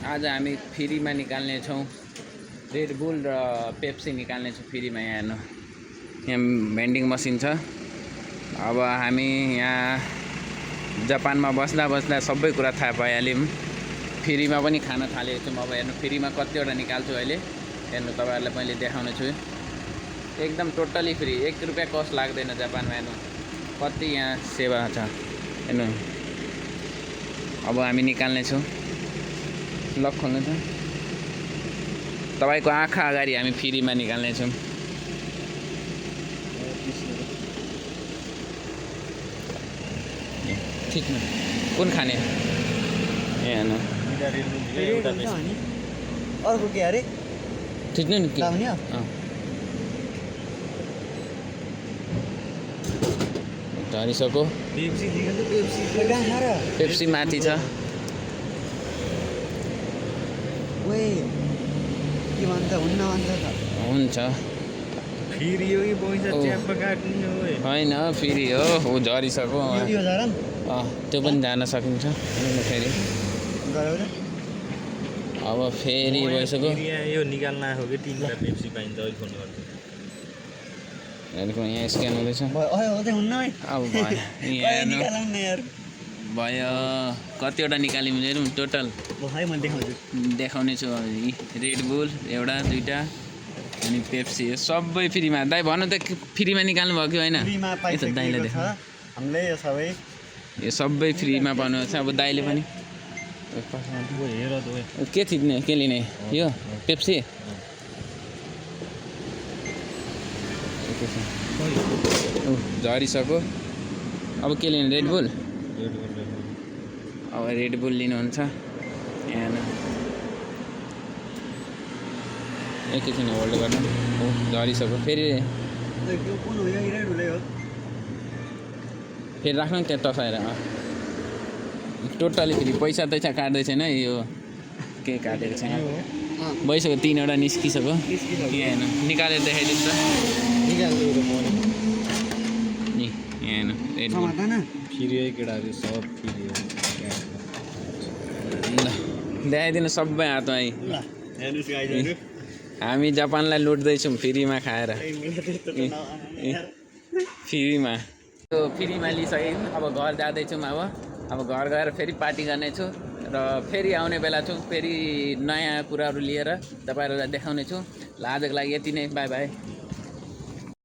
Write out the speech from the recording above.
आज हामी फ्रीमा निकाल्ने छौँ रेड बुल र पेप्सी निकाल्ने छौँ फ्रीमा। यहाँ हेर्नु, यहाँ भेन्डिङ मसिन छ। अब हामी यहाँ जापानमा बस्दा बस्दा सबै कुरा थाहा पाइहाल्यौँ। फ्रीमा पनि खान थालेको छौँ। अब हेर्नु, फ्रीमा कतिवटा निकाल्छु अहिले। हेर्नु, तपाईँहरूलाई मैले देखाउने छु। एकदम टोटली फ्री, 1 रुपियाँ कस्ट लाग्दैन जापानमा। हेर्नु कति यहाँ सेवा छ। हेर्नु, अब हामी निकाल्ने छौँ। लक खोल्नु छ। तपाईँको आँखा अगाडि हामी फ्रीमा निकाल्ने छौँ। ठिक न, कुन खाने? ए हेर्नु, अर्को के अरे ठिक नै के झरिसक्यो। पेप्सी माथि छ। हुन्छ होइन, फेरि हो झरिसक्यो। त्यो पनि जान सकिन्छ फेरि। अब फेरि भइसक्यो। यो निकाल्न आएको कि तिनवटा पेप्सी पाइन्छ अहिले फोन गर्छु। हेर्नु, यहाँ स्क्यान हुँदैछ। अब भयो कतिवटा निकाल्यौँ हेरौँ टोटल। देखाउने छु। रेड बुल एउटा, दुईवटा अनि पेप्सी सबै फ्रीमा। दाइ भन्नु त, फ्रीमा निकाल्नु भयो कि होइन? दाइले देखा, यो सबै फ्रीमा पाउनु छ। अब दाइले पनि के थिच्ने, के लिने? यो पेप्सी झरिसक्यो। अब के लिने? Red bull. अब रेड बुल लिनुहुन्छ। यहाँ एकैछिन होल्ड गर्नु। झरिसक्यो। फेरि राख्नु नि त्यहाँ तसाएर। टोटली फेरि पैसा तैसा काट्दै छैन। यो के काटेको छैन। भइसक्यो, 3वटा निस्किसक्यो। यहाँ हेर्नु, निकालेर देखाइदिन्छ। यहाँ हेर्नु, रेड बुल ल देखाइदिनु सबै हातमा। हामी जापानलाई लुट्दैछौँ फ्रीमा खाएर। फ्रीमा फ्रीमा लिइसक्यौँ। अब घर जाँदैछौँ। अब घर गएर फेरि पार्टी गर्नेछु र फेरि आउने बेला छु। फेरि नयाँ कुराहरू लिएर तपाईँहरूलाई देखाउने छु। ल आजको लागि यति नै। By by.